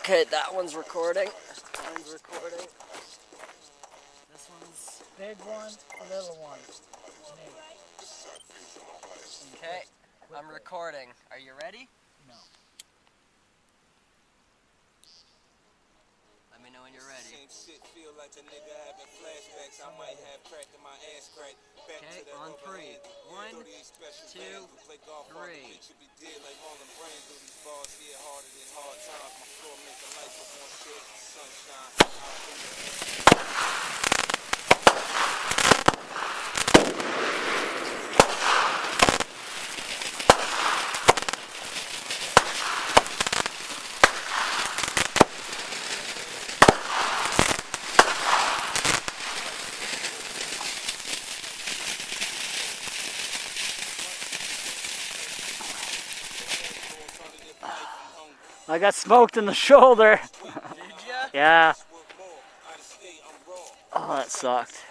Okay, that one's recording. Mine's recording. This one's big one, little one. okay. I'm recording. Are you ready? No. Let me know when you're ready. Okay, on three. 1, 2, 3. I got smoked in the shoulder. Did ya? Yeah. Oh, that sucked.